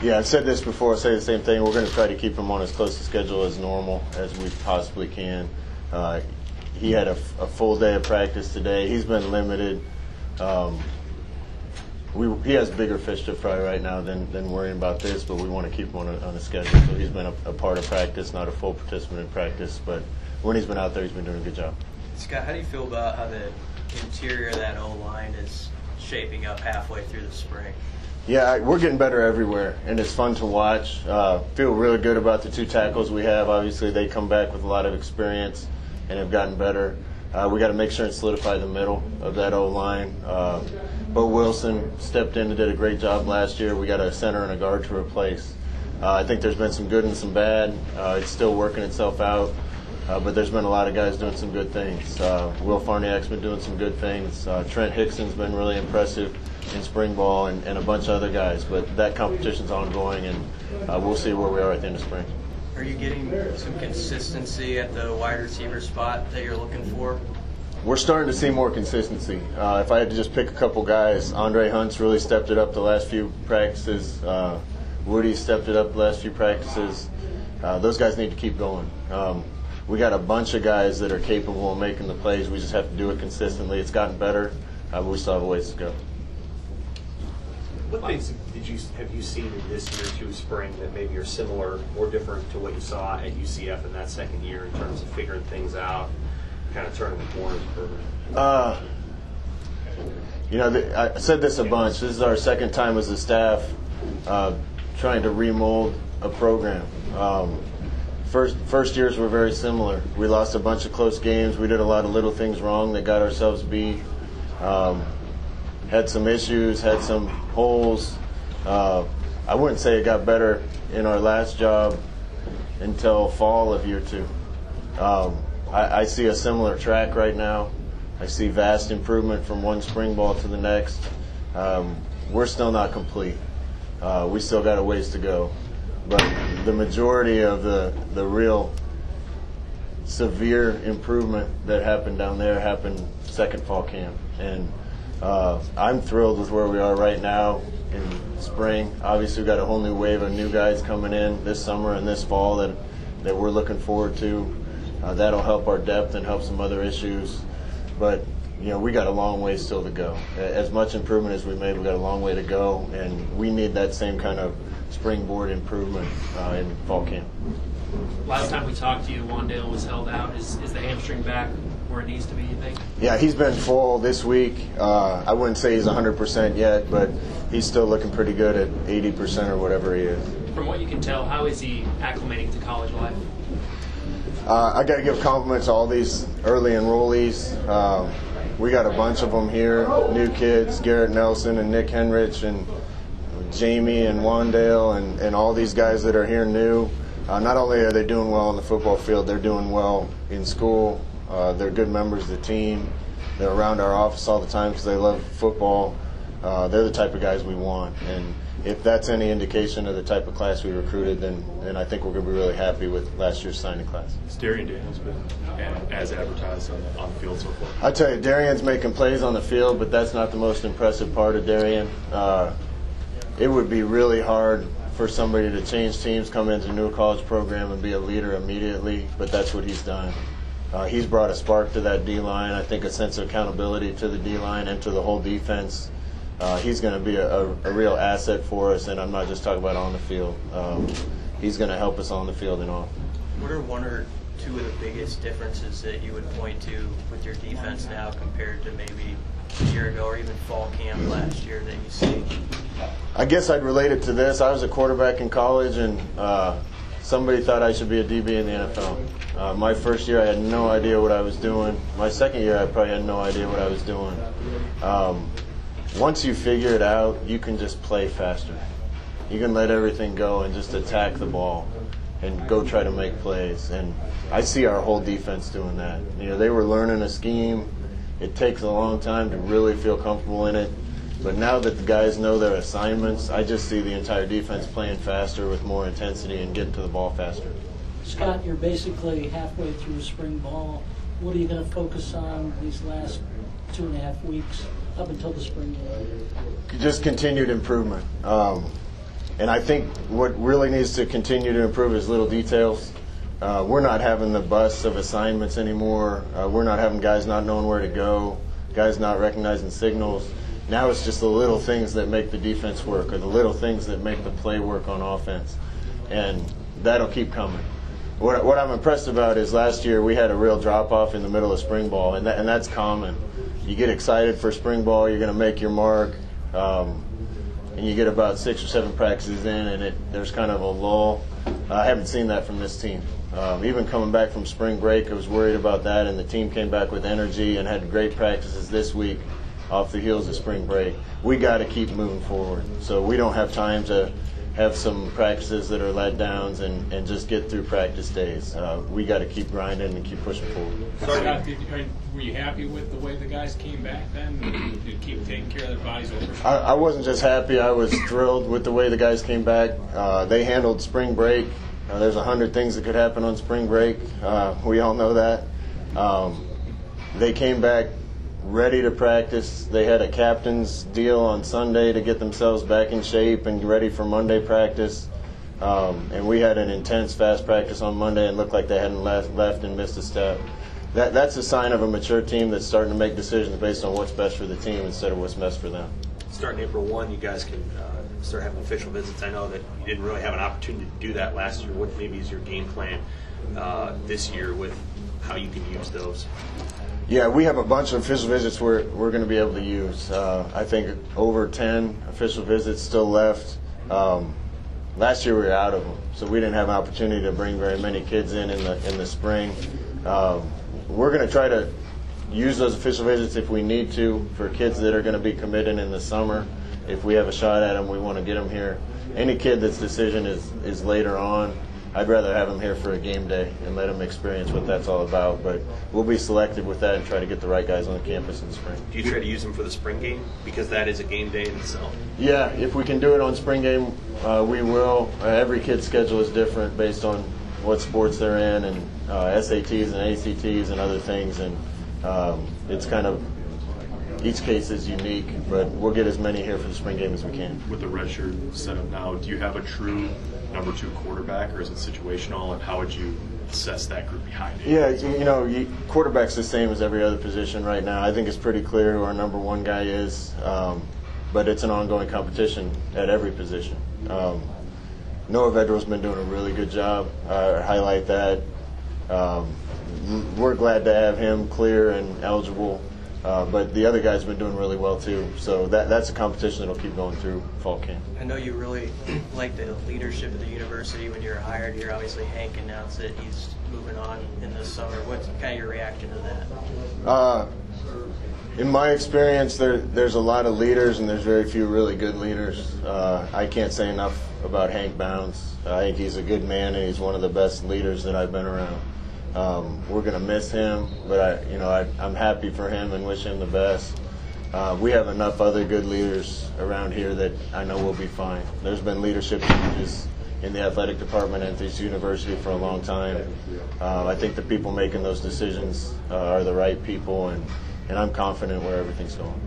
Yeah, I've said this before. I'll say the same thing. We're going to try to keep him on as close to schedule as normal as we possibly can. He had a full day of practice today. He's been limited. He has bigger fish to fry right now than worrying about this, but we want to keep him on a schedule. So he's been a part of practice, not a full participant in practice, but when he's been out there, he's been doing a good job. Scott, how do you feel about how the interior of that O-line is shaping up halfway through the spring? Yeah, we're getting better everywhere, and it's fun to watch. Feel really good about the two tackles we have. Obviously, they come back with a lot of experience and have gotten better. We got to make sure and solidify the middle of that O-line. Bo Wilson stepped in and did a great job last year. We got a center and a guard to replace. I think there's been some good and some bad. It's still working itself out, but there's been a lot of guys doing some good things. Will Farniak's been doing some good things. Trent Hickson's been really impressive in spring ball, and a bunch of other guys. But that competition's ongoing, and we'll see where we are at the end of spring. Are you getting some consistency at the wide receiver spot that you're looking for? We're starting to see more consistency. If I had to just pick a couple guys, Andre Hunt's really stepped it up the last few practices. Woody stepped it up the last few practices. Those guys need to keep going. We got a bunch of guys that are capable of making the plays. We just have to do it consistently. It's gotten better, but we still have a ways to go. What things have you seen in this year to spring that maybe are similar or different to what you saw at UCF in that second year in terms of figuring things out, kind of turning the corners for I said this a bunch. This is our second time as a staff trying to remold a program. First years were very similar. We lost a bunch of close games. We did a lot of little things wrong that got ourselves beat. Had some issues, had some holes. I wouldn't say it got better in our last job until fall of year 2. I see a similar track right now. I see vast improvement from one spring ball to the next. We're still not complete. We still got a ways to go. But the majority of the real severe improvement that happened down there happened second fall camp. And I'm thrilled with where we are right now in spring. Obviously, we've got a whole new wave of new guys coming in this summer and this fall that we're looking forward to. That'll help our depth and help some other issues. But, we got a long way still to go. As much improvement as we made, we got a long way to go, and we need that same kind of springboard improvement in fall camp. Last time we talked to you, Wandale was held out. Is the hamstring back where it needs to be, you think? Yeah, he's been full this week. I wouldn't say he's 100% yet, but he's still looking pretty good at 80% or whatever he is. From what you can tell, how is he acclimating to college life? I got to give compliments to all these early enrollees. We got a bunch of them here, new kids, Garrett Nelson and Nick Henrich and Jamie and Wandale and all these guys that are here new. Not only are they doing well on the football field, they're doing well in school. They're good members of the team. They're around our office all the time because they love football. They're the type of guys we want. And if that's any indication of the type of class we recruited, then I think we're going to be really happy with last year's signing class. Has Darion Daniels been as advertised on the field so far? I tell you, Darion's making plays on the field, but that's not the most impressive part of Darion. It would be really hard for somebody to change teams, come into a new college program, and be a leader immediately, but that's what he's done. He's brought a spark to that D-line, I think a sense of accountability to the D-line and to the whole defense. He's going to be a real asset for us, and I'm not just talking about on the field. He's going to help us on the field and off. What are one or two of the biggest differences that you would point to with your defense now compared to maybe a year ago or even fall camp last year that you see? I guess I'd relate it to this. I was a quarterback in college, and somebody thought I should be a DB in the NFL. My first year, I had no idea what I was doing. My second year, I probably had no idea what I was doing. Once you figure it out, you can just play faster. You can let everything go and just attack the ball and go try to make plays. And I see our whole defense doing that. They were learning a scheme. It takes a long time to really feel comfortable in it. But now that the guys know their assignments, I just see the entire defense playing faster with more intensity and getting to the ball faster. Scott, you're basically halfway through spring ball. What are you going to focus on these last 2.5 weeks up until the spring game? Just continued improvement. And I think what really needs to continue to improve is little details. We're not having the bus of assignments anymore. We're not having guys not knowing where to go, guys not recognizing signals. Now it's just the little things that make the defense work, or the little things that make the play work on offense. And that'll keep coming. What I'm impressed about is last year we had a real drop-off in the middle of spring ball, and that's common. You get excited for spring ball, you're going to make your mark, and you get about 6 or 7 practices in, and there's kind of a lull. I haven't seen that from this team. Even coming back from spring break, I was worried about that, and the team came back with energy and had great practices this week off the heels of spring break. We got to keep moving forward. So we don't have time to have some practices that are letdowns and just get through practice days. We got to keep grinding and keep pushing forward. Scott, were you happy with the way the guys came back then? Did you keep taking care of their bodies over? I wasn't just happy. I was thrilled with the way the guys came back. They handled spring break. There's 100 things that could happen on spring break. We all know that. They came back ready to practice. They had a captain's deal on Sunday to get themselves back in shape and ready for Monday practice. And we had an intense, fast practice on Monday and looked like they hadn't left and missed a step. That's a sign of a mature team that's starting to make decisions based on what's best for the team instead of what's best for them. Starting April 1, you guys can start having official visits. I know that you didn't really have an opportunity to do that last year. What maybe is your game plan this year with how you can use those? Yeah, we have a bunch of official visits we're going to be able to use. I think over 10 official visits still left. Last year we were out of them, so we didn't have an opportunity to bring very many kids in the spring. We're going to try to use those official visits if we need to for kids that are going to be committed in the summer. If we have a shot at them, we want to get them here. Any kid that's decision is later on, I'd rather have them here for a game day and let them experience what that's all about. But we'll be selective with that and try to get the right guys on the campus in the spring. Do you try to use them for the spring game? Because that is a game day in itself. Yeah, if we can do it on spring game, we will. Every kid's schedule is different based on what sports they're in and SATs and ACTs and other things. And it's kind of, each case is unique, but we'll get as many here for the spring game as we can. With the redshirt setup now, do you have a true number 2 quarterback, or is it situational, and how would you assess that group behind it? Yeah, quarterback's the same as every other position right now. I think it's pretty clear who our number 1 guy is, but it's an ongoing competition at every position. Noah Vedro's been doing a really good job. I highlight that. We're glad to have him clear and eligible. But the other guys have been doing really well too. So that's a competition that'll keep going through fall camp. I know you really like the leadership of the university when you were hired here. Obviously, Hank announced that he's moving on in the summer. What's kind of your reaction to that? In my experience, there's a lot of leaders and there's very few really good leaders. I can't say enough about Hank Bounds. I think he's a good man and he's one of the best leaders that I've been around. We're going to miss him, but I'm happy for him and wish him the best. We have enough other good leaders around here that I know we'll be fine. There's been leadership changes in the athletic department at this university for a long time. I think the people making those decisions are the right people, and I'm confident where everything's going.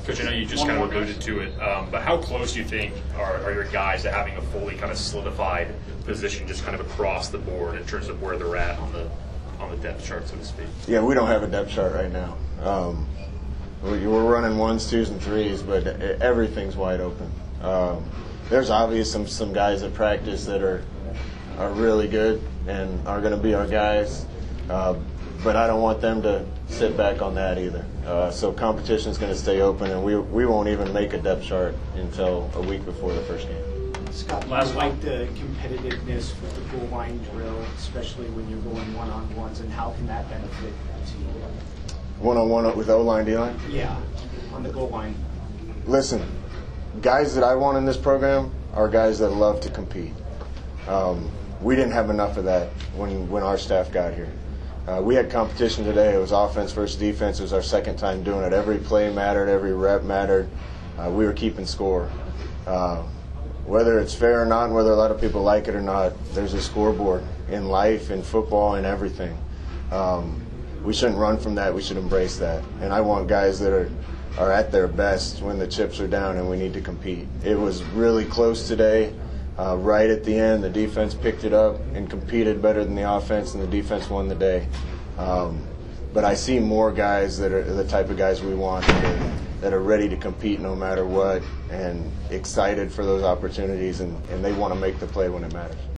Coach, I know you just kind of alluded to it, but how close do you think are your guys to having a fully kind of solidified position just kind of across the board in terms of where they're at on the depth chart, so to speak? Yeah, we don't have a depth chart right now. We're running 1s, 2s, and 3s, but everything's wide open. There's obviously some guys at practice that are really good and are going to be our guys, but I don't want them to sit back on that either. So competition is going to stay open, and we won't even make a depth chart until a week before the first game. Scott, I like the competitiveness with the goal line drill, especially when you're going one-on-ones, and how can that benefit the team? One-on-one with O-line, D-line? Yeah, on the goal line. Listen, guys that I want in this program are guys that love to compete. We didn't have enough of that when our staff got here. We had competition today. It was offense versus defense. It was our second time doing it. Every play mattered. Every rep mattered. We were keeping score. Whether it's fair or not, and whether a lot of people like it or not, there's a scoreboard in life, in football, in everything. We shouldn't run from that. We should embrace that. And I want guys that are at their best when the chips are down and we need to compete. It was really close today. right at the end, the defense picked it up and competed better than the offense, and the defense won the day. But I see more guys that are the type of guys we want, that are ready to compete no matter what, and excited for those opportunities, and they want to make the play when it matters.